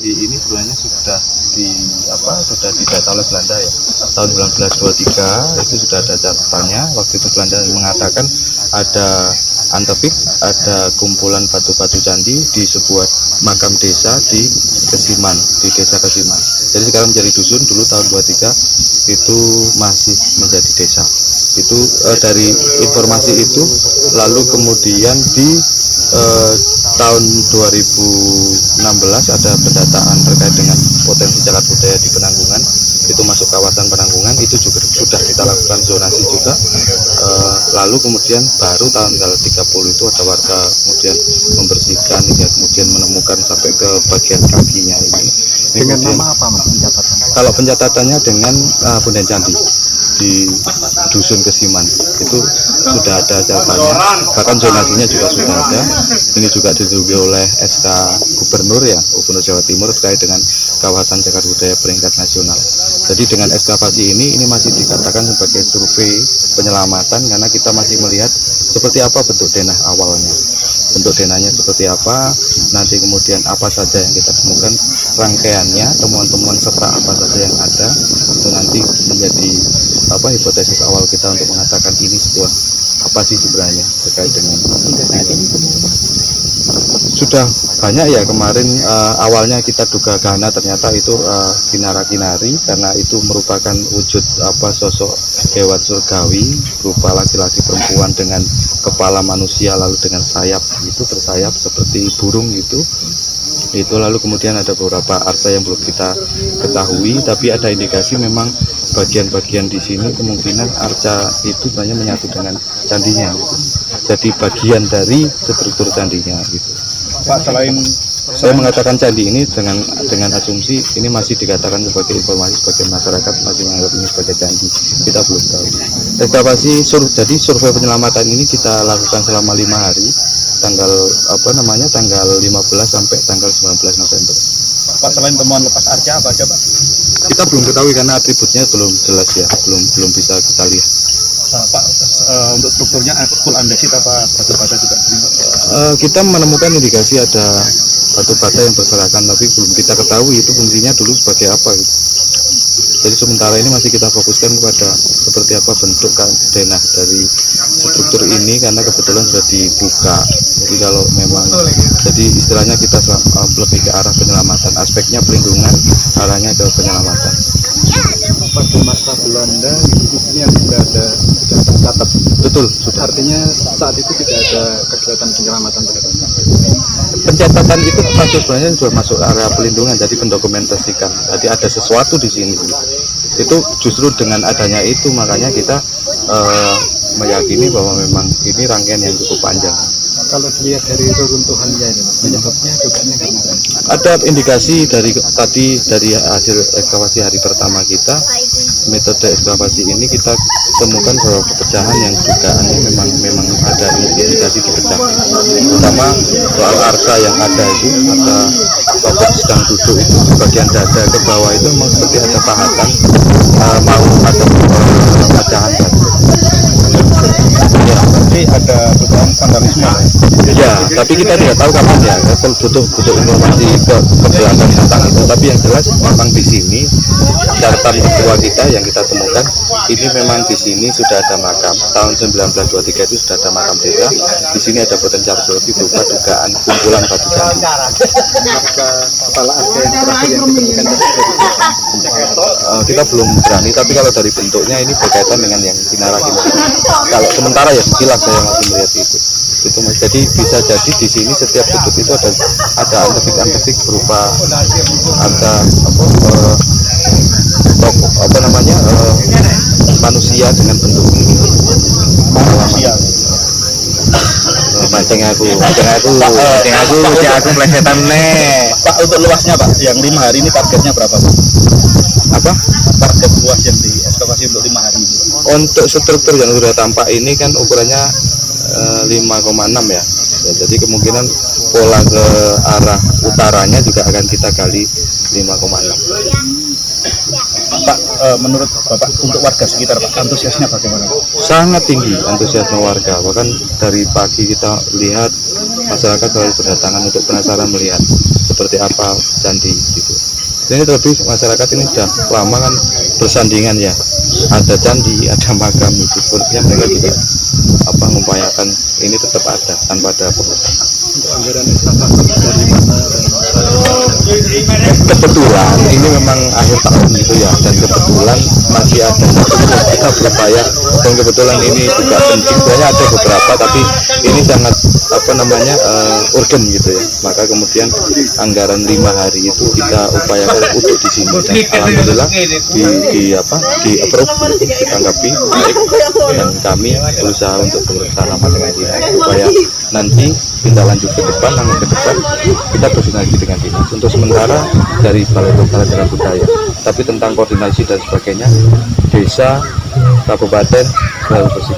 candi ini sebenarnya sudah didata oleh Belanda ya. Tahun 1923 itu sudah ada catatannya. Waktu itu Belanda mengatakan ada antepik, ada kumpulan batu-batu candi di sebuah makam desa di Kesiman, di desa Kesiman. Jadi sekarang menjadi dusun, dulu tahun 23 itu masih menjadi desa. Itu dari informasi itu lalu kemudian di tahun 2016 ada pendataan terkait dengan potensi cagar budaya di Penanggungan, itu masuk kawasan Penanggungan, itu juga sudah kita lakukan zonasi juga. Lalu kemudian baru tanggal 30 itu ada warga kemudian membersihkan hingga kemudian menemukan sampai ke bagian kakinya ini. Dengan nama apa Mas pencatatannya? Kalau pencatatannya dengan Punden Candi di dusun Kesiman itu sudah ada catatannya, bahkan zonasinya juga sudah ada. Ini juga diduga oleh SK Gubernur ya, Gubernur Jawa Timur terkait dengan kawasan cagar budaya peringkat nasional. Jadi dengan ekskavasi ini masih dikatakan sebagai survei penyelamatan karena kita masih melihat seperti apa bentuk denah awalnya, bentuk denahnya seperti apa, nanti kemudian apa saja yang kita temukan, rangkaiannya, temuan-temuan setra apa saja yang ada, itu nanti menjadi hipotesis awal kita untuk mengatakan ini sebuah apa sih sebenarnya terkait dengan sudah banyak ya. Kemarin awalnya kita duga Gana, ternyata itu kinara-kinari karena itu merupakan wujud sosok hewan surgawi berupa laki-laki perempuan dengan kepala manusia lalu dengan sayap, itu bersayap seperti burung itu. Lalu kemudian ada beberapa arca yang belum kita ketahui, tapi ada indikasi memang bagian-bagian di sini kemungkinan arca itu banyak menyatu dengan candinya gitu. Jadi bagian dari struktur candinya gitu. Pak, selain saya mengatakan candi ini dengan asumsi ini masih dikatakan sebagai informasi sebagai masyarakat masih menganggap ini sebagai candi, kita belum tahu. Jadi survei penyelamatan ini kita lakukan selama 5 hari, tanggal 15 sampai tanggal 19 November. Pak, selain temuan lepas arca apa aja Pak? Kita belum ketahui karena atributnya belum jelas ya, belum bisa kita lihat. Pak, untuk strukturnya full andesit apa batu-bata juga? Kita menemukan indikasi ada batu bata yang berserakan, tapi belum kita ketahui itu fungsinya dulu sebagai apa gitu. Jadi sementara ini masih kita fokuskan kepada seperti apa bentuk denah dari struktur ini karena kebetulan sudah dibuka. Jadi kalau memang jadi istilahnya kita lebih ke arah penyelamatan, aspeknya pelindungan, arahnya ke penyelamatan. Pada masa Belanda di sini yang sudah tercatat. Betul, sudah. Artinya saat itu tidak ada kegiatan penyelamatan terhadap. Pencatatan itu masuk sebenarnya sudah masuk area pelindungan, jadi mendokumentasikan. Jadi ada sesuatu di sini. Itu justru dengan adanya itu makanya kita meyakini bahwa memang ini rangkaian yang cukup panjang. Kalau dilihat dari reruntuhannya ini, penyebabnya dugaannya karena ada indikasi dari hasil ekskavasi hari pertama kita, metode ekskavasi ini kita temukan bahwa pecahan yang dugaannya memang ada indikasi dipecah. Terutama soal arca yang ada itu, arca tokoh sedang duduk itu di bagian dada ke bawah itu memang seperti ada pahatan mau ada pecahan batu. Ya, tapi ada dugaan vandalisme. Ya, tapi kita tidak tahu kapan ya. Butuh informasi ke belakang tentang itu. Tapi yang jelas memang di sini catatan kedua kita yang kita temukan ini memang di sini sudah ada makam. Tahun 1923 itu sudah ada makam desa. Di sini ada potensi arkeologi berupa dugaan kumpulan batu candi. Kepala arca yang terakhir yang ditemukan Kita belum berani, tapi kalau dari bentuknya ini berkaitan dengan yang kinara-kinara. Kalau sementara ya sekilas saya masih melihat itu Mas. Jadi bisa jadi di sini setiap sudut itu ada antepik berupa ada manusia dengan bentuk manusia. Mancing aku plesetan nih. Pak, untuk luasnya Pak, yang 5 hari ini targetnya berapa Pak? Apa? Target luas yang diekskavasi untuk 5 hari ini. Untuk struktur yang sudah tampak ini kan ukurannya 5,6 ya. Ya, jadi kemungkinan pola ke arah utaranya juga akan kita gali 5,6. Pak, menurut Bapak untuk warga sekitar Pak, antusiasnya bagaimana? Sangat tinggi antusiasme warga, bahkan dari pagi kita lihat masyarakat selalu berdatangan untuk penasaran melihat seperti apa candi gitu. Ini terlebih masyarakat ini sudah lama kan bersandingan ya, ada candi, ada makam itu, sepertinya mereka juga mengupayakan ini tetap ada tanpa ada perubahan. Untuk anggaran evakuasi dari mana? Kebetulan ini memang akhir tahun gitu ya, dan kebetulan masih ada satu kita berupaya, dan kebetulan ini juga penting, sebenarnya ada beberapa tapi ini sangat urgen gitu ya, maka kemudian anggaran 5 hari itu kita upayakan untuk di sini, dan alhamdulillah di approve gitu, ditanggapi baik, dan kami berusaha untuk bersama dengan dinas supaya nanti tindak lanjut ke depan, namun ke depan kita koordinasi dengan dinas. Untuk sementara dari Balai Pembelajaran Budaya, tapi tentang koordinasi dan sebagainya desa, kabupaten selalu bersih.